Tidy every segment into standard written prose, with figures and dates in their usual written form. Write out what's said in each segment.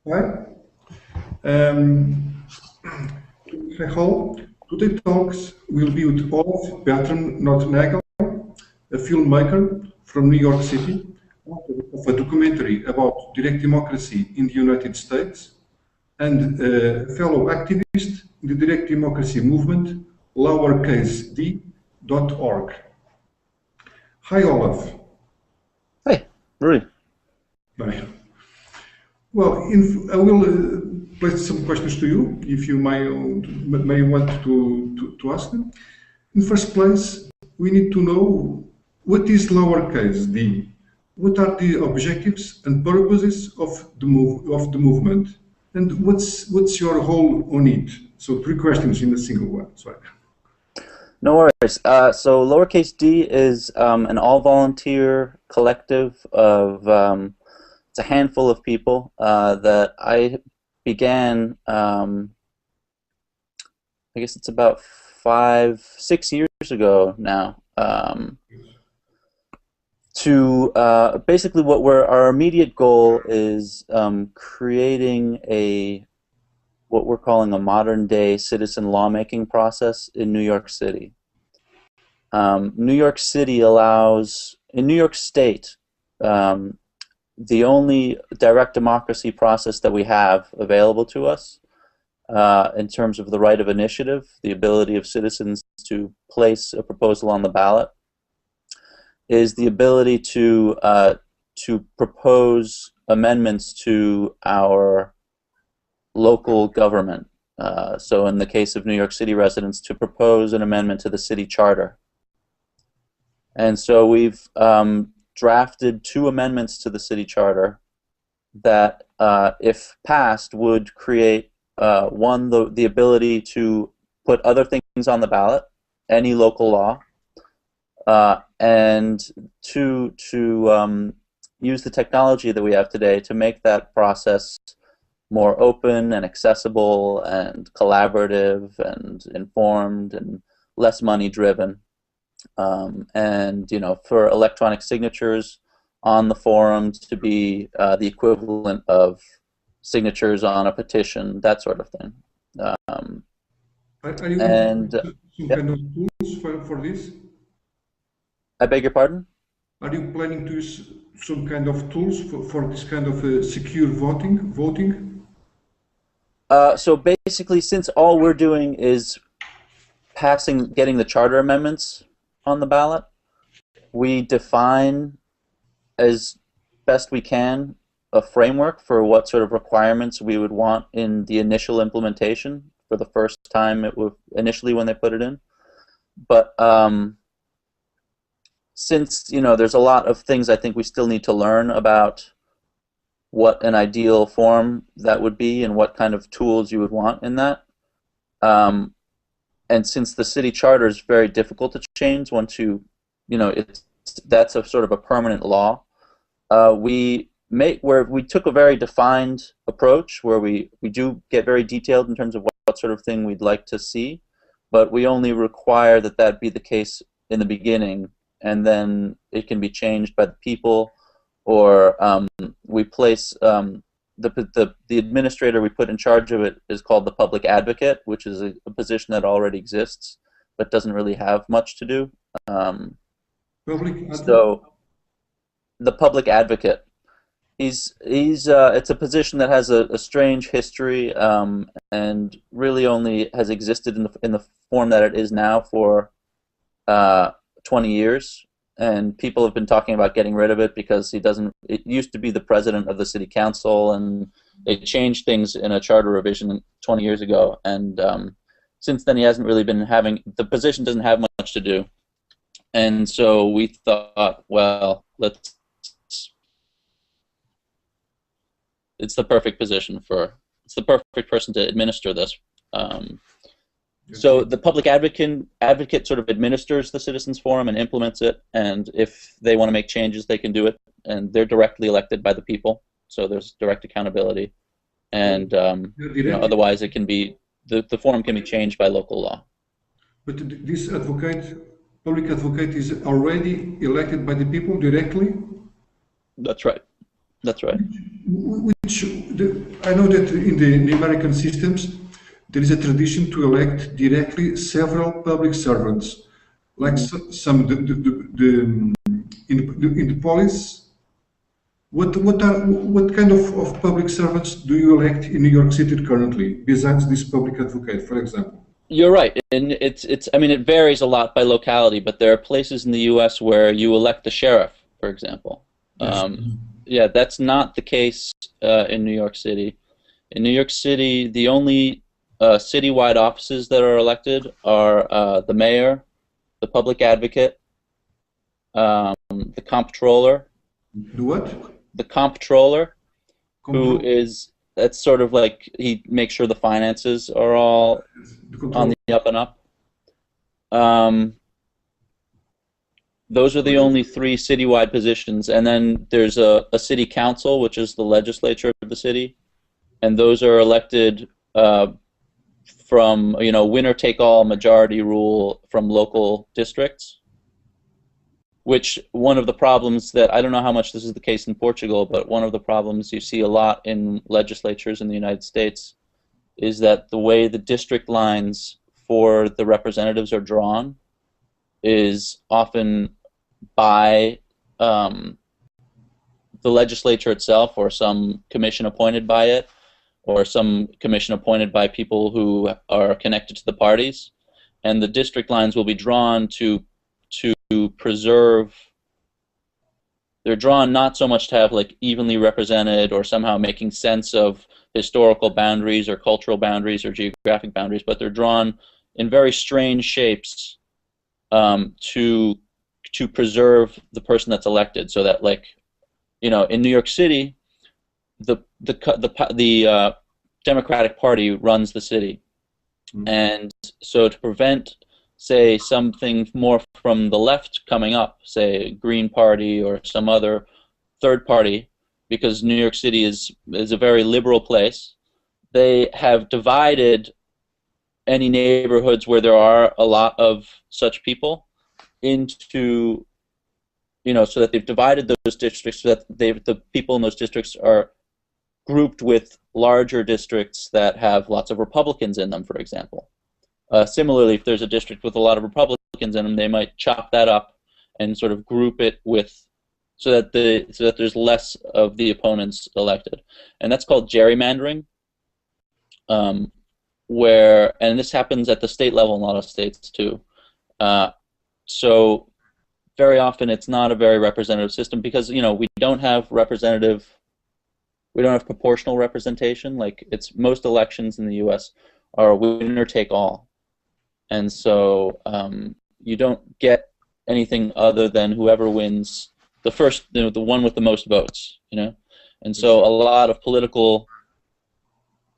Hi. Today talks will be with Olaf Bertram-Nothnagel, a filmmaker from New York City, author of a documentary about direct democracy in the United States, and a fellow activist in the direct democracy movement, lowercased d.org. Hi, Olaf. Hi, Rudy. Bye. Well, I will place some questions to you, if you may want to ask them. In the first place, we need to know what is lowercase d. What are the objectives and purposes of the movement, and what's your role on it? So 3 questions in a single one. Sorry. No worries. So lowercase d is an all-volunteer collective of it's a handful of people that I began, I guess it's about 5-6 years ago now, to basically our immediate goal is creating what we're calling a modern-day citizen lawmaking process in New York City. New York City allows, in New York State, the only direct democracy process that we have available to us in terms of the right of initiative, the ability of citizens to place a proposal on the ballot, is the ability to propose amendments to our local government. So in the case of New York City residents, to propose an amendment to the city charter. And so we've drafted 2 amendments to the city charter that, if passed, would create one, the ability to put other things on the ballot, any local law, and to use the technology that we have today to make that process more open and accessible and collaborative and informed and less money driven. And for electronic signatures on the forums to be the equivalent of signatures on a petition, that sort of thing. Are you using some kind of tools for this? I beg your pardon? Are you planning to use some kind of tools for this kind of secure voting? So basically, since all we're doing is getting the charter amendments on the ballot, we define as best we can a framework for what sort of requirements we would want in the initial implementation for the first time initially when they put it in. But since there's a lot of things I think we still need to learn about what an ideal form that would be and what kind of tools you would want in that. And since the city charter is very difficult to change once that's a sort of a permanent law, we took a very defined approach where we do get very detailed in terms of what sort of thing we'd like to see, but we only require that be the case in the beginning, and then it can be changed by the people, or we place the administrator we put in charge of it is called the public advocate, which is a position that already exists but doesn't really have much to do. So the public advocate, it's a position that has a strange history and really only has existed in the form that it is now for 20 years. And people have been talking about getting rid of it because it used to be the president of the city council, and they changed things in a charter revision 20 years ago. And since then, he hasn't really been the position doesn't have much to do. And so we thought, well, it's the perfect position it's the perfect person to administer this. So the public advocate sort of administers the Citizens Forum and implements it, and if they want to make changes, they can do it, and they're directly elected by the people, so there's direct accountability, and otherwise it can be the forum can be changed by local law. But this public advocate, is already elected by the people directly? That's right. That's right. I know that in the American systems there is a tradition to elect directly several public servants, like some in the police. What kind of public servants do you elect in New York City currently, besides this public advocate, for example? You're right, and I mean, it varies a lot by locality, but there are places in the U.S. where you elect the sheriff, for example. Yes. Yeah, that's not the case in New York City. In New York City, the only citywide offices that are elected are the mayor, the public advocate, the comptroller. The what? The comptroller, who is, that's sort of like, he makes sure the finances are all on the up and up. Those are the only three citywide positions, and then there's a city council, which is the legislature of the city, and those are elected from, winner-take-all majority rule from local districts. Which one of the problems that, I don't know how much this is the case in Portugal, but one of the problems you see a lot in legislatures in the United States is that the way the district lines for the representatives are drawn is often by the legislature itself, or some commission appointed by it, or some commission appointed by people who are connected to the parties, and the district lines will be drawn to preserve. They're drawn not so much to have like evenly represented or somehow making sense of historical boundaries or cultural boundaries or geographic boundaries, but they're drawn in very strange shapes to preserve the person that's elected, so that, like, in New York City, the Democratic Party runs the city, and so to prevent, say, something more from the left coming up, say Green Party or some other third party, because New York City is a very liberal place, they have divided any neighborhoods where there are a lot of such people into, so that they've divided those districts so that the people in those districts are grouped with larger districts that have lots of Republicans in them, for example. Similarly, if there's a district with a lot of Republicans in them, they might chop that up and sort of group it with, so that there's less of the opponents elected, and that's called gerrymandering. And this happens at the state level in a lot of states too. So very often it's not a very representative system because we don't have proportional representation. Like, most elections in the U.S. are winner take all. And so you don't get anything other than whoever wins the first, the one with the most votes, And so a lot of political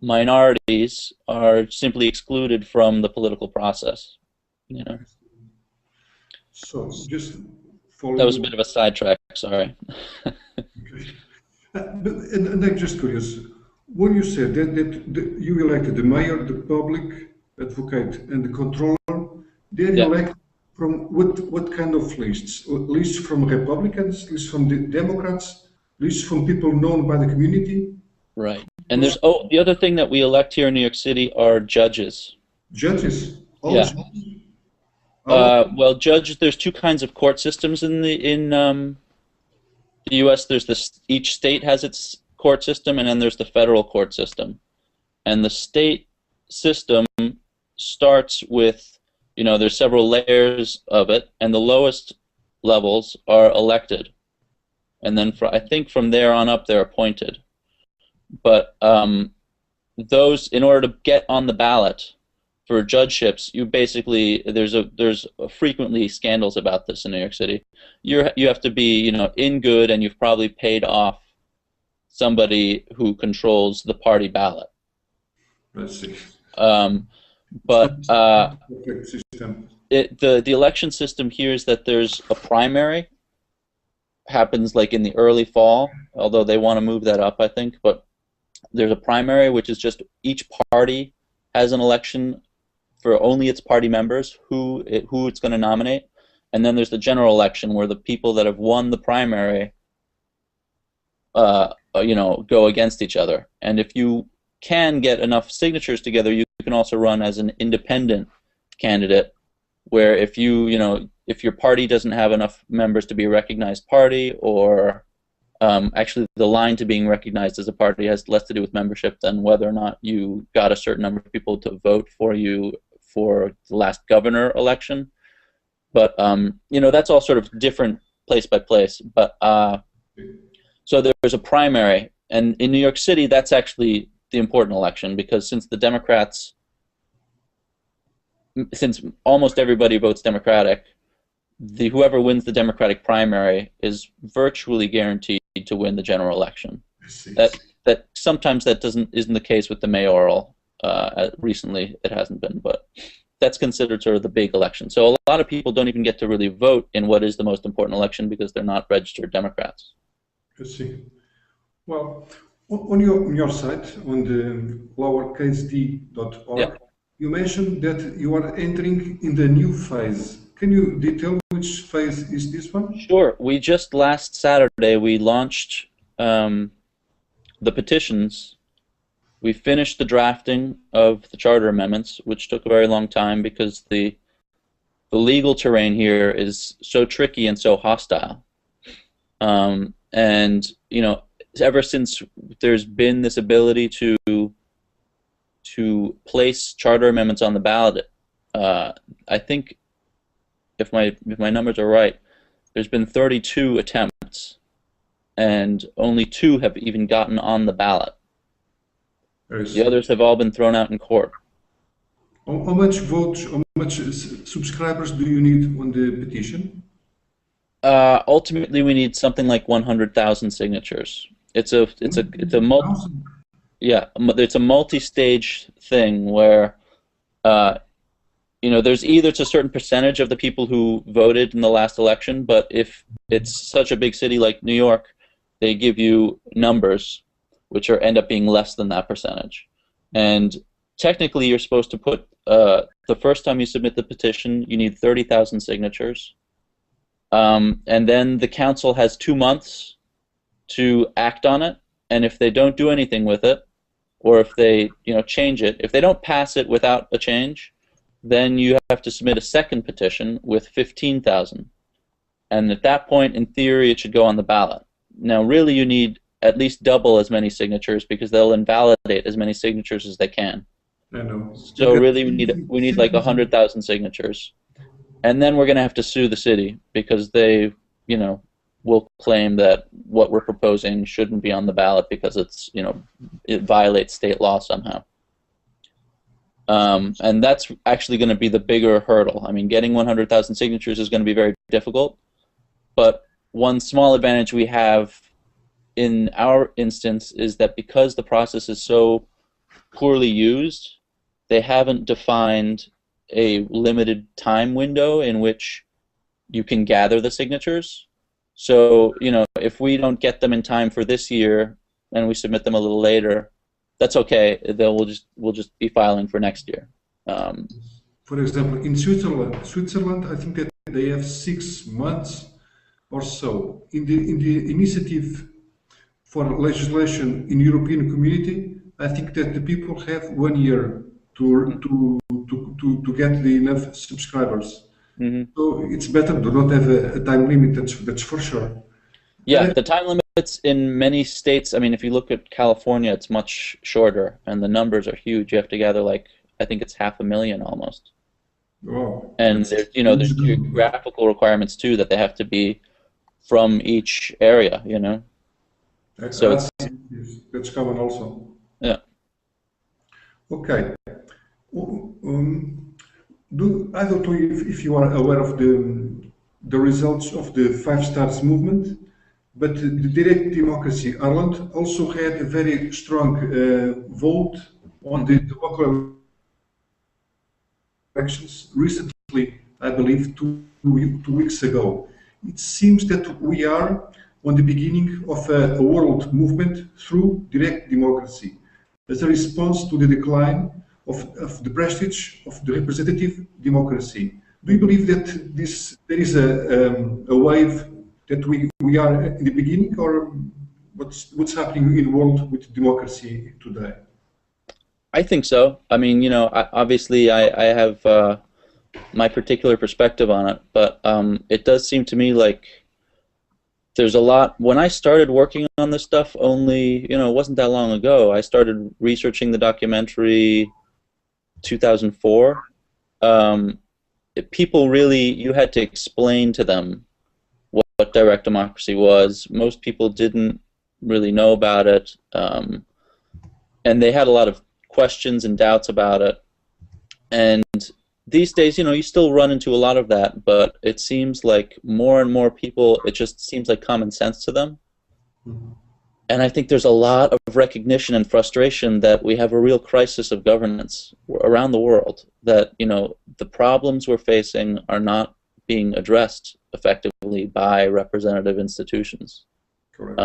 minorities are simply excluded from the political process, So just following. That was a bit of a sidetrack, sorry. Okay. And I'm just curious, when you said that you elected the mayor, the public advocate, and the controller, they're elected from what kind of lists? Lists from Republicans, lists from the Democrats, lists from people known by the community? Right. And there's the other thing that we elect here in New York City are judges. Judges? Yeah. Well, judges. There's two kinds of court systems in the U.S. There's each state has its court system, and then there's the federal court system. And the state system starts with, there's several layers of it, and the lowest levels are elected, and then I think from there on up they're appointed. But those, in order to get on the ballot for judgeships, you basically, there's frequently scandals about this in New York City. You have to be in good, and you've probably paid off somebody who controls the party ballot. Let's see. But the election system here is that there's a primary, happens like in the early fall, although they want to move that up, I think. But there's a primary, which is just each party has an election for only its party members, who it's going to nominate, and then there's the general election where the people that have won the primary you know, go against each other. And if you can get enough signatures together, you can also run as an independent candidate, where if you, you know, if your party doesn't have enough members to be a recognized party, or actually the line to being recognized as a party has less to do with membership than whether or not you got a certain number of people to vote for you for the last governor election. But you know, that's all sort of different place by place. But so there's a primary, and in New York City, that's actually the important election, because since the Democrats, since almost everybody votes Democratic, whoever wins the Democratic primary is virtually guaranteed to win the general election. That sometimes that isn't the case with the mayoral. Recently, it hasn't been, but that's considered sort of the big election. So a lot of people don't even get to really vote in what is the most important election because they're not registered Democrats. I see. Well, on your site, on the lowercased.org, yeah, you mentioned that you are entering in the new phase. Can you detail which phase is this one? Sure. We just last Saturday we launched the petitions. We finished the drafting of the charter amendments, which took a very long time because the legal terrain here is so tricky and so hostile. And you know, ever since there's been this ability to place charter amendments on the ballot, I think if my numbers are right, there's been 32 attempts, and only 2 have even gotten on the ballot. The others have all been thrown out in court. How much votes, how much subscribers do you need on the petition? Ultimately, we need something like 100,000 signatures. It's a multi-stage thing where you know, there's either it's a certain percentage of the people who voted in the last election, but if it's such a big city like New York, they give you numbers which end up being less than that percentage. And technically, you're supposed to put the first time you submit the petition, you need 30,000 signatures. And then the council has 2 months to act on it, and if they don't do anything with it, or if they, you know, change it, if they don't pass it without a change, then you have to submit a second petition with 15,000. And at that point, in theory, it should go on the ballot. Now, really, you need at least double as many signatures because they'll invalidate as many signatures as they can. I know. So really, we need like 100,000 signatures. And then we're going to have to sue the city because they, you know, will claim that what we're proposing shouldn't be on the ballot because it's, you know, it violates state law somehow. And that's actually going to be the bigger hurdle. I mean, getting 100,000 signatures is going to be very difficult, but one small advantage we have in our instance is that because the process is so poorly used, they haven't defined a limited time window in which you can gather the signatures. So, you know, if we don't get them in time for this year and we submit them a little later, that's okay. Then we'll just be filing for next year. For example, in Switzerland, I think that they have 6 months or so. In the initiative for legislation in European Community, I think that the people have 1 year to get the enough subscribers. Mm-hmm. So it's better to not have a time limit. That's for sure. Yeah, the time limits in many states. I mean, if you look at California, it's much shorter, and the numbers are huge. You have to gather like I think it's 500,000 almost. Wow. And there's, you know, there's geographical requirements too that they have to be from each area. You know. So that's common also. Yeah. Okay. I don't know if you are aware of the results of the 5 Stars movement, but the Direct Democracy Ireland also had a very strong vote on the local elections recently, I believe 2 weeks ago. It seems that we are on the beginning of a world movement through direct democracy as a response to the decline of the prestige of the representative democracy. Do you believe that there is a wave that we are in the beginning, or what's happening in the world with democracy today? I think so. I mean, you know, obviously I have my particular perspective on it, but it does seem to me like there's a lot. When I started working on this stuff, only, you know, it wasn't that long ago. I started researching the documentary 2004. People really, you had to explain to them what direct democracy was. Most people didn't really know about it, and they had a lot of questions and doubts about it. And these days, you know, you still run into a lot of that, but it seems like more and more people, it just seems like common sense to them. Mm-hmm. And I think there's a lot of recognition and frustration that we have a real crisis of governance around the world, that, you know, the problems we're facing are not being addressed effectively by representative institutions. Correct.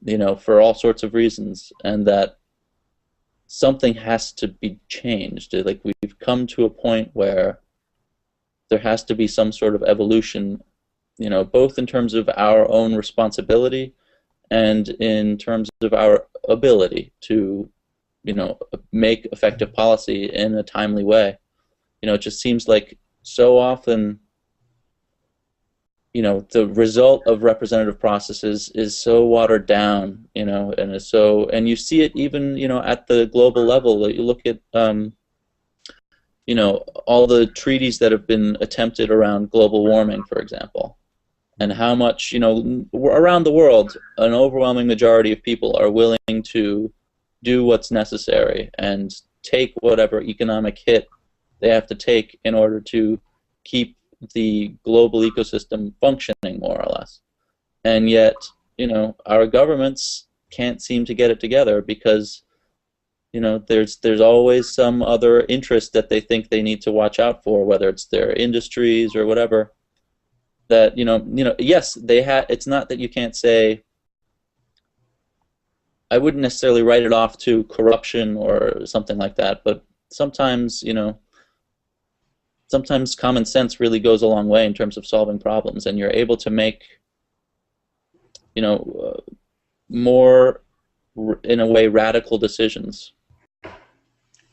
You know, for all sorts of reasons, and that something has to be changed. Like, we've come to a point where there has to be some sort of evolution, you know, both in terms of our own responsibility and in terms of our ability to, you know, make effective policy in a timely way. You know, it just seems like so often, you know, the result of representative processes is so watered down, you know, and is so, and you see it even, you know, at the global level. You look at, you know, all the treaties that have been attempted around global warming, for example, and how much, you know, around the world, an overwhelming majority of people are willing to do what's necessary and take whatever economic hit they have to take in order to keep the global ecosystem functioning, more or less. And yet, you know, our governments can't seem to get it together because, you know, there's always some other interest that they think they need to watch out for, whether it's their industries or whatever. That, you know, yes, they have. It's not that you can't say. I wouldn't necessarily write it off to corruption or something like that, but sometimes, you know, sometimes common sense really goes a long way in terms of solving problems, and you're able to make, you know, more, in a way, radical decisions.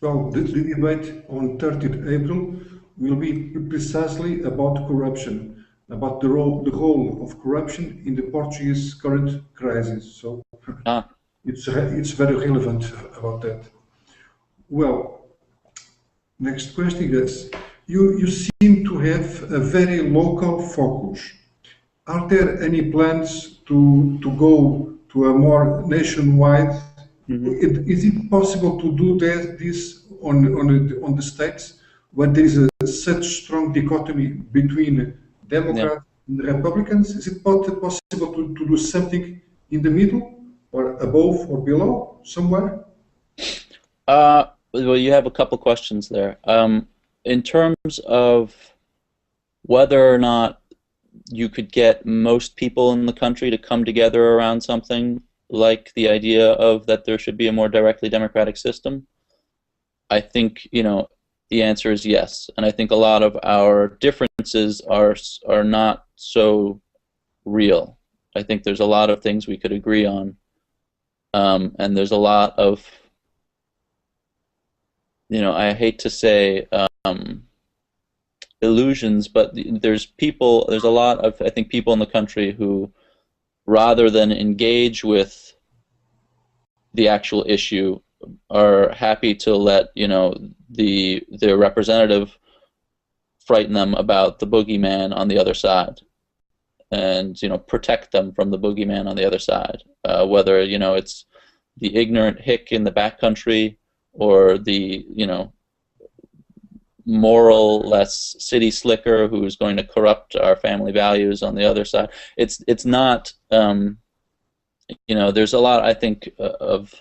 Well, the debate on 30th April will be precisely about corruption, about the role of corruption in the Portuguese current crisis. So it's very relevant about that. Well, next question is, you seem to have a very local focus. Are there any plans to go to a more nationwide? Mm-hmm. Is it possible to do this on the states where there is such strong dichotomy between Democrats and Republicans? Is it possible to do something in the middle, or above or below, somewhere? Well, you have a couple questions there. In terms of whether or not you could get most people in the country to come together around something like the idea of that there should be a more directly democratic system, I think, you know, the answer is yes. And I think a lot of our differences are not so real. I think there's a lot of things we could agree on, and there's a lot of, you know, I hate to say illusions, but there's a lot of, I think, people in the country who, rather than engage with the actual issue, are happy to let, you know, their representative frighten them about the boogeyman on the other side, and, you know, protect them from the boogeyman on the other side, whether, you know, it's the ignorant hick in the backcountry or the, you know, moral-less city slicker who's going to corrupt our family values on the other side. It's not, you know, there's a lot, I think, of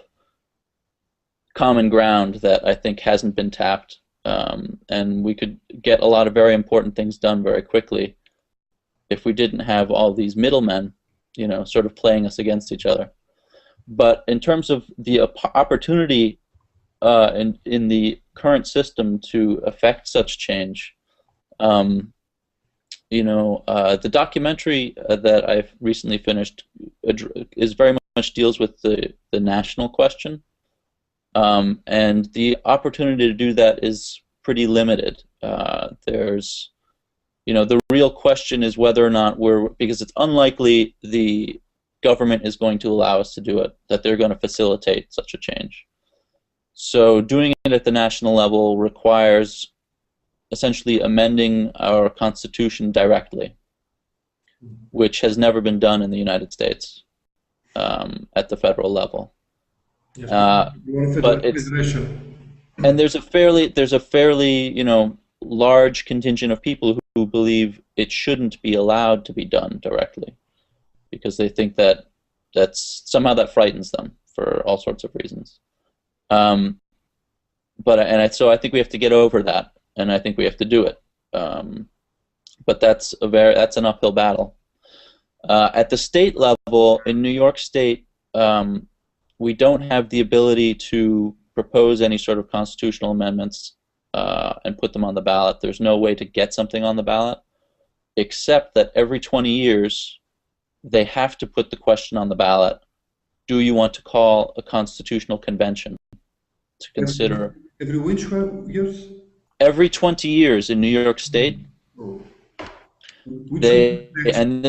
common ground that I think hasn't been tapped, and we could get a lot of very important things done very quickly if we didn't have all these middlemen, you know, sort of playing us against each other. But in terms of the opportunity in the current system to affect such change, you know, the documentary that I've recently finished is very much deals with the national question, and the opportunity to do that is pretty limited. There's, the real question is whether or not because it's unlikely the government is going to allow us to do it, that they're going to facilitate such a change. So doing it at the national level requires essentially amending our Constitution directly, which has never been done in the United States at the federal level. Yes, But and there's a fairly large contingent of people who believe it shouldn't be allowed to be done directly, because they think that somehow that frightens them for all sorts of reasons. So I think we have to get over that, and I think we have to do it. But that's an uphill battle. At the state level, in New York State, we don't have the ability to propose any sort of constitutional amendments and put them on the ballot. There's no way to get something on the ballot, except that every 20 years they have to put the question on the ballot: do you want to call a constitutional convention to consider? Every which years? Every 20 years in New York State. Oh. And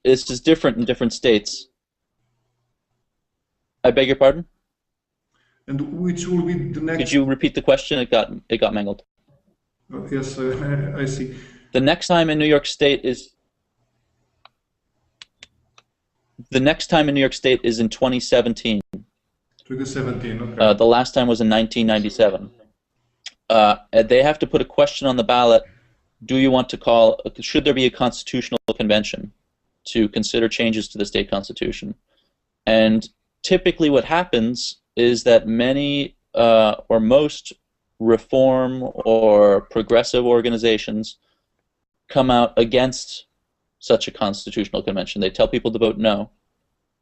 this is different in different states. I beg your pardon? And which will be the next? Could you repeat the question? It got mangled. Oh, yes, I see. The next time in New York State is in 2017. 2017. Okay. The last time was in 1997. They have to put a question on the ballot: do you want to call? Should there be a constitutional convention to consider changes to the state constitution? And typically, what happens is that many or most reform or progressive organizations come out against such a constitutional convention. They tell people to vote no,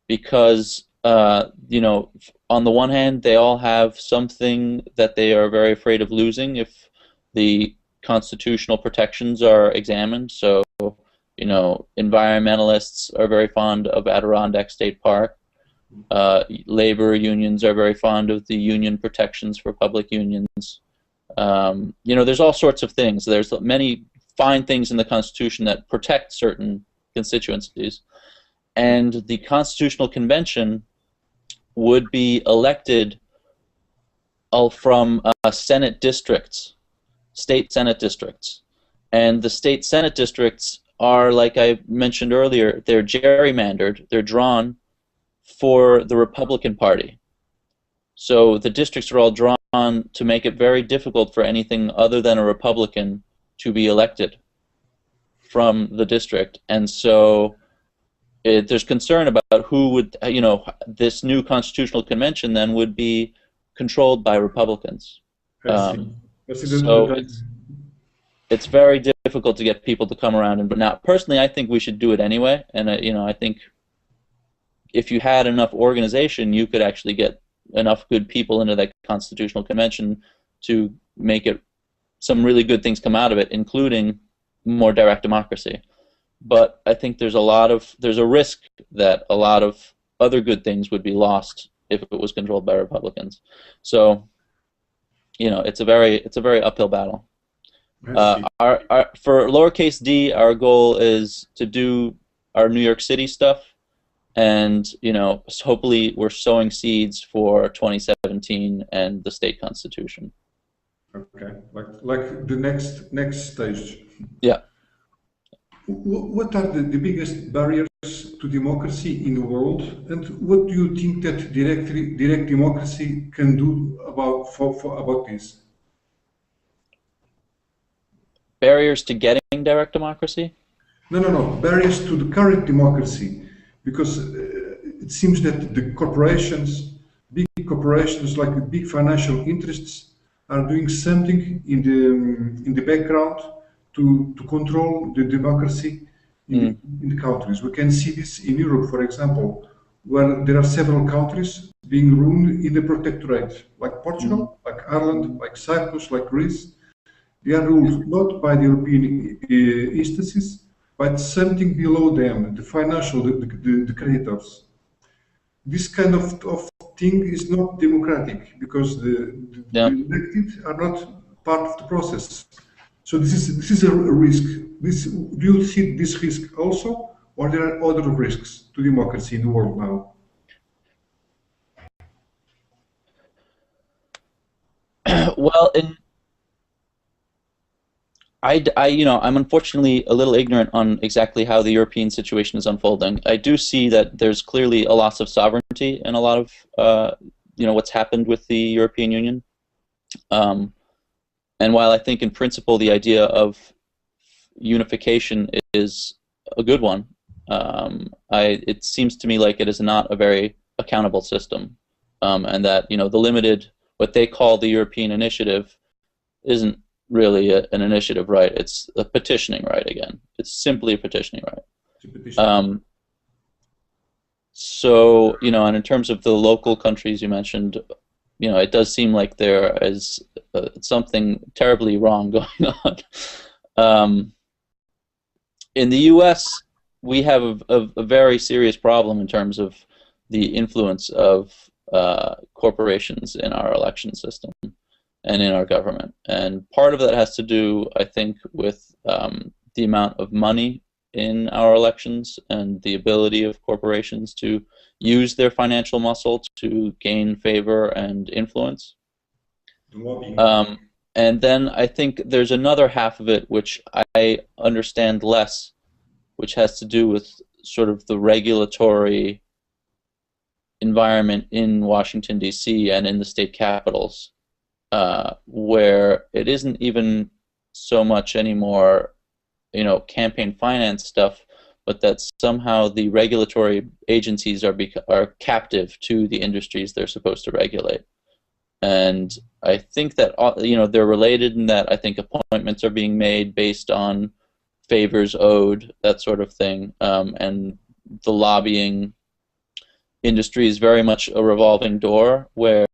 because on the one hand, they all have something that they are very afraid of losing if the constitutional protections are examined. So, environmentalists are very fond of Adirondack State Park. Labor unions are very fond of the union protections for public unions. There's all sorts of things. There's many fine things in the Constitution that protect certain constituencies. And the Constitutional Convention would be elected from Senate districts, state Senate districts. And the state Senate districts are, like I mentioned earlier, they're gerrymandered, they're drawn for the Republican Party. So the districts are all drawn to make it very difficult for anything other than a Republican to be elected from the district. And so there's concern about who would, this new constitutional convention then would be controlled by Republicans. So it's very difficult to get people to come around. But now, personally, I think we should do it anyway. And I think if you had enough organization, you could actually get enough good people into that constitutional convention to make it some really good things come out of it, including more direct democracy. But I think there's a risk that a lot of other good things would be lost if it was controlled by Republicans. So, it's a very uphill battle. For lowercase d, our goal is to do our New York City stuff, and hopefully we're sowing seeds for 2017 and the state constitution. Okay, like the next stage. Yeah. What are the biggest barriers to democracy in the world, and what do you think that direct democracy can do about this? Barriers to getting direct democracy? No. Barriers to the current democracy, because it seems that the corporations, big corporations like the big financial interests, are doing something in the background to control the democracy in the countries. We can see this in Europe, for example, where there are several countries being ruled in the protectorate, like Portugal, like Ireland, like Cyprus, like Greece. They are ruled not by the European instances, but something below them, the financial, the creditors. This kind of thing is not democratic because the elected are not part of the process. So this is a risk. Do you see this risk also, or there are other risks to democracy in the world now? Well, I'm unfortunately a little ignorant on exactly how the European situation is unfolding. I do see that there's clearly a loss of sovereignty in a lot of, what's happened with the European Union. And while I think in principle the idea of unification is a good one, it seems to me like it is not a very accountable system, and that the limited, what they call the European initiative, isn't really an initiative right. It's a petitioning right again. It's simply a petitioning right. So, and in terms of the local countries you mentioned, it does seem like there is something terribly wrong going on. In the U.S., we have a very serious problem in terms of the influence of corporations in our election system and in our government. And part of that has to do, I think, with the amount of money in our elections and the ability of corporations to use their financial muscle to gain favor and influence. And then I think there's another half of it which I understand less, which has to do with sort of the regulatory environment in Washington, D.C. and in the state capitals, where it isn't even so much anymore, campaign finance stuff, but that somehow the regulatory agencies are captive to the industries they're supposed to regulate. And I think that they're related in that I think appointments are being made based on favors owed, that sort of thing, and the lobbying industry is very much a revolving door where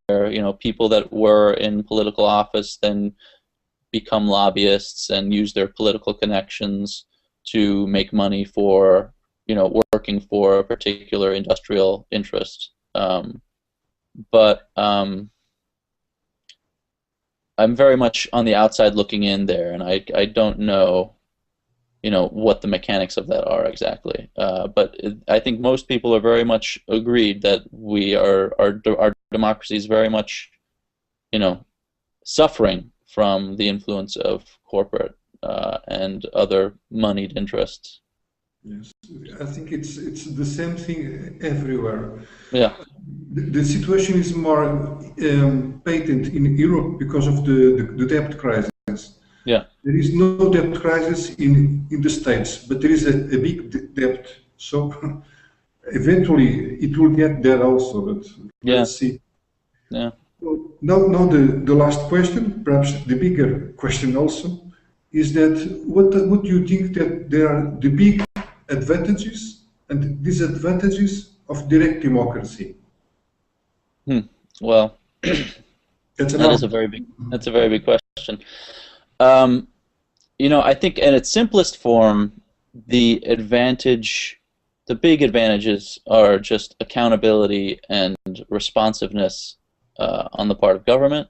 people that were in political office then become lobbyists and use their political connections to make money for working for a particular industrial interest. But I'm very much on the outside looking in there, and I don't know what the mechanics of that are exactly. But I think most people are very much agreed that our democracy is very much suffering from the influence of corporate and other moneyed interests. Yes, I think it's the same thing everywhere. Yeah. The situation is more patent in Europe because of the debt crisis. Yeah. There is no debt crisis in the States, but there is a big debt. So eventually it will get there also, but let's see. Yeah. Well, now the last question, perhaps the bigger question also, is that what do you think that there are the big advantages and disadvantages of direct democracy? Well, that's a very big question. I think in its simplest form, the big advantages are just accountability and responsiveness on the part of government,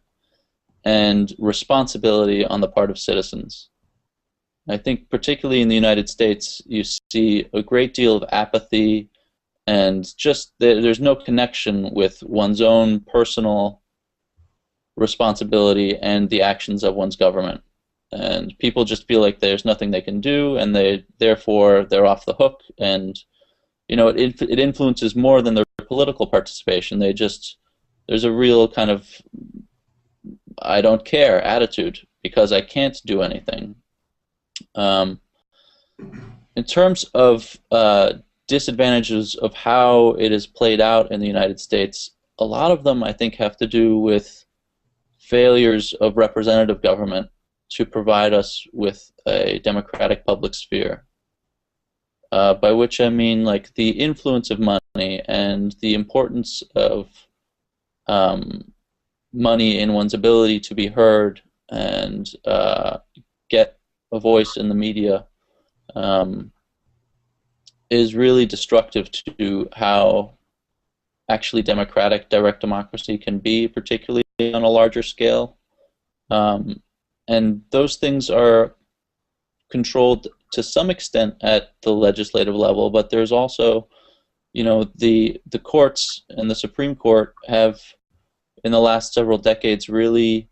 and responsibility on the part of citizens. I think particularly in the United States, you see a great deal of apathy, and just there's no connection with one's own personal responsibility and the actions of one's government. And people just feel like there's nothing they can do, and therefore they're off the hook. And it influences more than their political participation. There's a real kind of I don't care attitude because I can't do anything. In terms of disadvantages of how it is played out in the United States, a lot of them I think have to do with failures of representative government to provide us with a democratic public sphere, by which I mean like the influence of money and the importance of money in one's ability to be heard and get a voice in the media is really destructive to how actually democratic direct democracy can be, particularly on a larger scale. And those things are controlled to some extent at the legislative level, but there's also, you know, the courts and the Supreme Court have, in the last several decades, really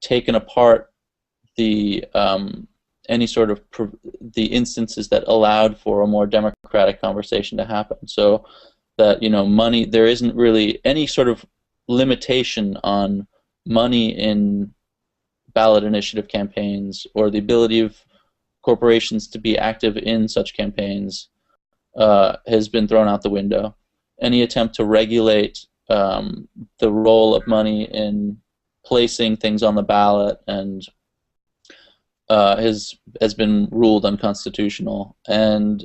taken apart the any sort of the instances that allowed for a more democratic conversation to happen. So that, you know, money, there isn't really any sort of limitation on money in ballot initiative campaigns or the ability of corporations to be active in such campaigns has been thrown out the window. Any attempt to regulate the role of money in placing things on the ballot and has been ruled unconstitutional. And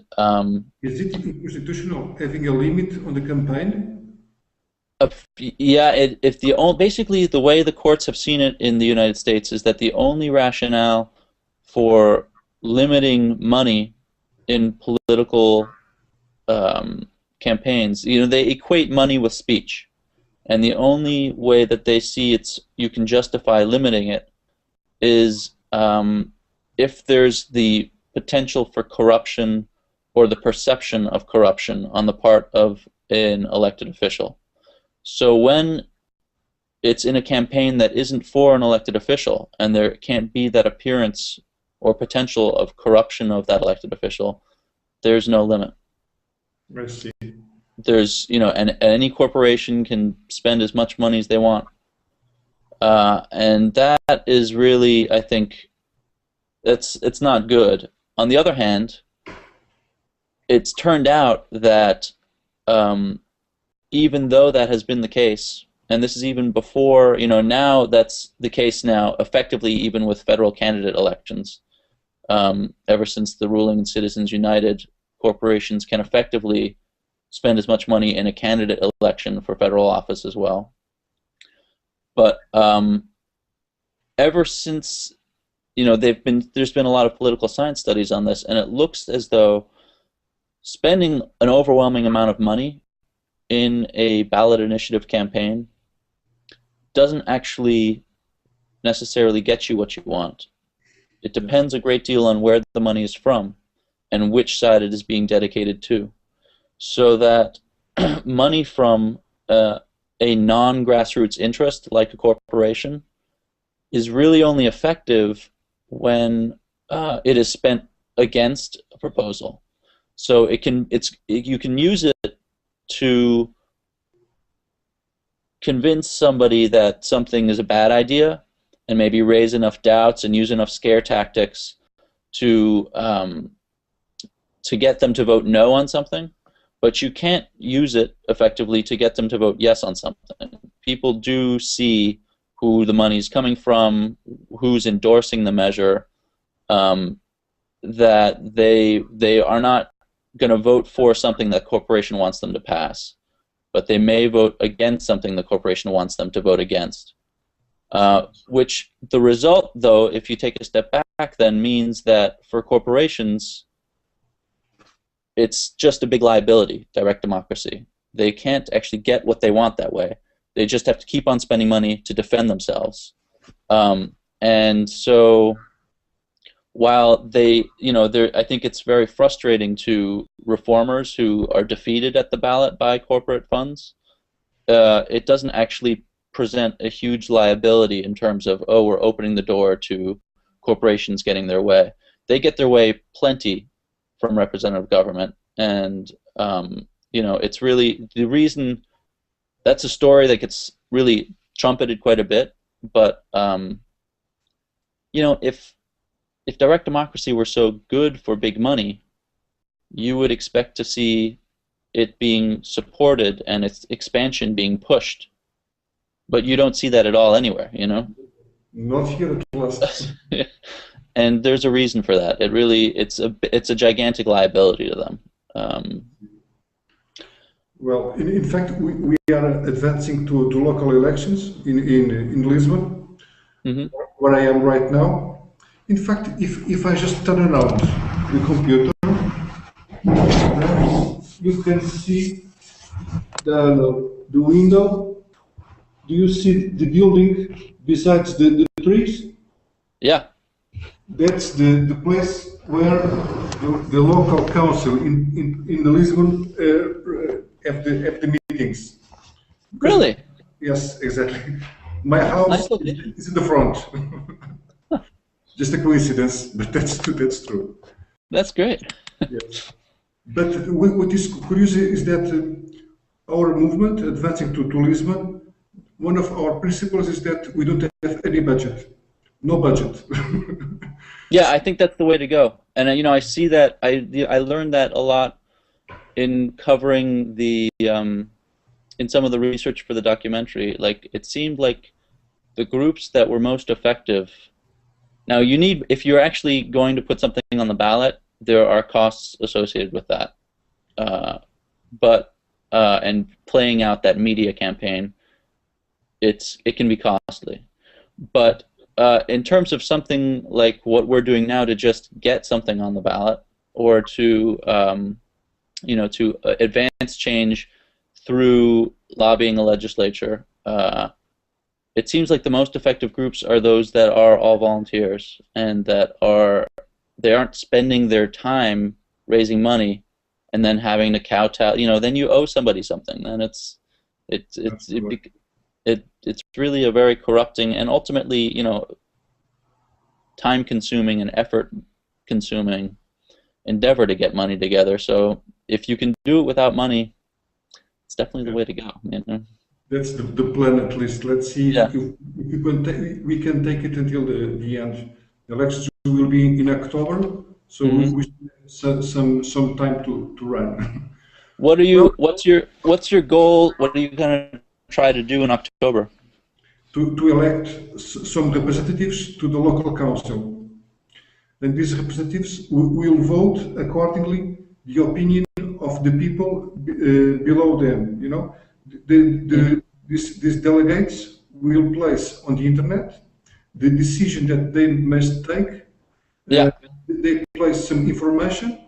is it unconstitutional having a limit on the campaign? Yeah, basically the way the courts have seen it in the United States is that the only rationale for limiting money in political campaigns, you know, they equate money with speech, and the only way that they see you can justify limiting it is if there's the potential for corruption or the perception of corruption on the part of an elected official. So when it's in a campaign that isn't for an elected official and there can't be that appearance or potential of corruption of that elected official, there's no limit. I see. There's, you know, and any corporation can spend as much money as they want. And that is really, I think, it's not good. On the other hand, it's turned out that even though that has been the case, and this is even before, you know, now that's the case now, effectively even with federal candidate elections. Ever since the ruling in Citizens United, corporations can effectively spend as much money in a candidate election for federal office as well. But ever since, you know, there's been a lot of political science studies on this, and it looks as though spending an overwhelming amount of money in a ballot initiative campaign doesn't actually necessarily get you what you want. It depends a great deal on where the money is from and which side it is being dedicated to. So that money from a non-grassroots interest like a corporation is really only effective when it is spent against a proposal. So you can use it to convince somebody that something is a bad idea and maybe raise enough doubts and use enough scare tactics to get them to vote no on something, but you can't use it effectively to get them to vote yes on something. People do see who the money is coming from, who's endorsing the measure, that they are not going to vote for something that corporation wants them to pass, but they may vote against something the corporation wants them to vote against. Which the result, though, if you take a step back, then means that for corporations, it's just a big liability, direct democracy. They can't actually get what they want that way. They just have to keep on spending money to defend themselves. And so while they, you know, I think it's very frustrating to reformers who are defeated at the ballot by corporate funds, it doesn't actually present a huge liability in terms of, oh, we're opening the door to corporations getting their way. They get their way plenty from representative government, and you know, it's really the reason. That's a story that gets really trumpeted quite a bit, but you know, if direct democracy were so good for big money, you would expect to see it being supported and its expansion being pushed. But you don't see that at all anywhere, you know? Not here at last. And there's a reason for that. It's a gigantic liability to them. Well, in fact, we are advancing to local elections in Lisbon, where I am right now. In fact, if I just turn around the computer, you can see the window. Do you see the building besides the trees? Yeah. That's the place where the local council in Lisbon have the meetings. Really? Yes, exactly. My house is in the front. Just a coincidence, but that's true. That's great. Yes. But what is curious is that our movement, advancing to Lisbon, one of our principles is that we don't have any budget. No budget. Yeah, I think that's the way to go. And I see that, I learned that a lot in covering the in some of the research for the documentary. Like, it seemed like the groups that were most effective. Now, if you're actually going to put something on the ballot, there are costs associated with that. And playing out that media campaign, it can be costly. But in terms of something like what we're doing now to just get something on the ballot, or to to advance change through lobbying a legislature, it seems like the most effective groups are those that are all volunteers and that they aren't spending their time raising money and then having to kowtow. Then you owe somebody something. Then it's really a very corrupting and ultimately, time-consuming and effort-consuming endeavor to get money together. So if you can do it without money, it's definitely the way to go. That's the plan, at least. Let's see if we can take it until the end. The elections will be in October, so we have some time to run. What's your goal? What are you going to try to do in October? To elect some representatives to the local council. And these representatives will vote accordingly the opinion of the people below them. These delegates will place on the internet the decision that they must take. They place some information.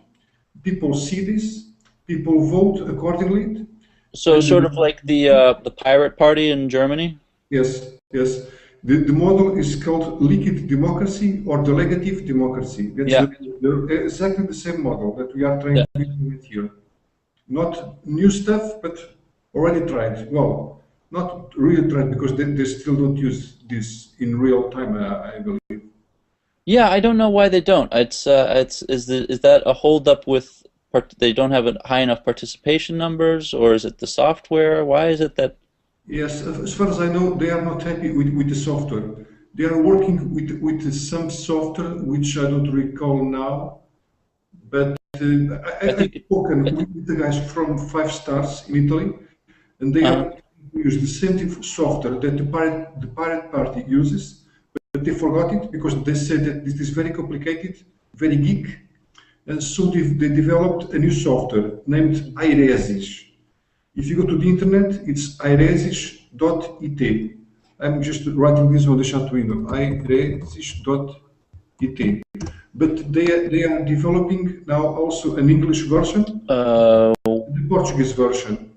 People see this. People vote accordingly. So sort of like the Pirate Party in Germany? Yes. The model is called liquid democracy or delegative democracy. That's exactly the same model that we are trying to implement here. Not new stuff, but already tried. Well, not really tried because they still don't use this in real time, I believe. Yeah, I don't know why they don't. Is that a holdup with they don't have high enough participation numbers, or is it the software? Why is it that? Yes, as far as I know, they are not happy with the software. They are working with some software which I don't recall now, but I've spoken with the guys from 5 Stars in Italy, and they use the same software that the Pirate Party uses, but they forgot it because they said that this is very complicated, very geek, and so they developed a new software named iResis. If you go to the internet, it's iresis.it. I'm just writing this on the chat window, iresis.it. But they are developing now also an English version, the Portuguese version.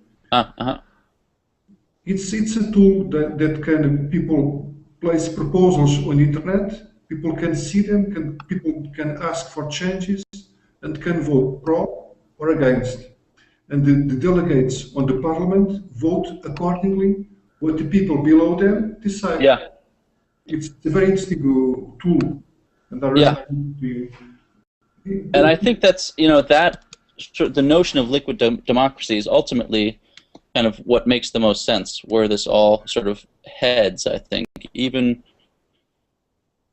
It's a tool that can people place proposals on the internet. People can see them. People can ask for changes and can vote pro or against. And the delegates on the parliament vote accordingly what the people below them decide. Yeah. It's a very interesting tool. And and I think that's, that the notion of liquid democracy is ultimately kind of what makes the most sense, where this all sort of heads, I think. Even,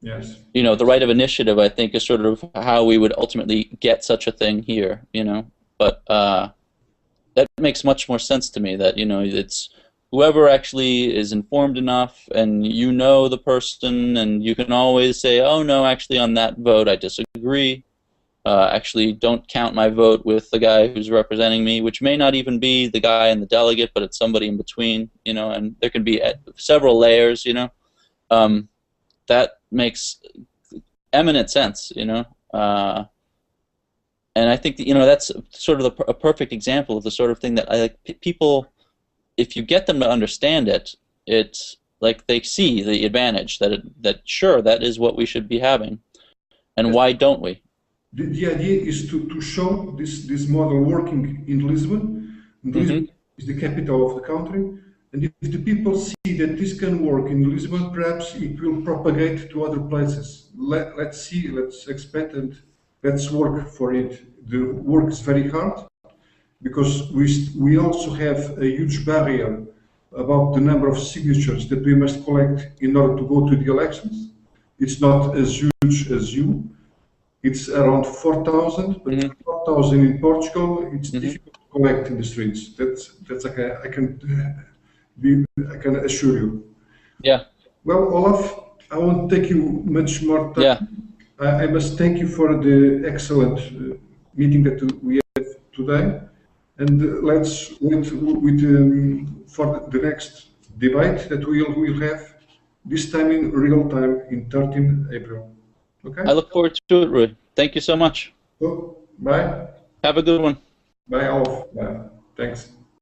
the right of initiative, I think, is sort of how we would ultimately get such a thing here, But that makes much more sense to me, that, it's whoever actually is informed enough and the person, and you can always say, oh, no, actually on that vote I disagree. Actually, don't count my vote with the guy who's representing me, which may not even be the guy and the delegate, but it's somebody in between, and there can be several layers, That makes eminent sense, And I think that, you know, that's sort of a perfect example of the sort of thing that I like. People, if you get them to understand it, it's like they see the advantage that sure, that is what we should be having, and why don't we? The idea is to show this model working in Lisbon. Lisbon is the capital of the country, and if the people see that this can work in Lisbon, perhaps it will propagate to other places. Let's see, let's expect, and let's work for it. The work is very hard because we also have a huge barrier about the number of signatures that we must collect in order to go to the elections. It's not as huge as you. It's around 4,000, but 4,000 in Portugal, it's difficult to collect in the streets. That's I can assure you. Yeah. Well, Olaf, I won't take you much more time. Yeah. I must thank you for the excellent meeting that we had today, and let's wait for the next debate that we'll have this time in real time in 13 April. Okay. I look forward to it, Rui. Thank you so much. So, bye. Have a good one. Bye, Olaf. Bye. Thanks.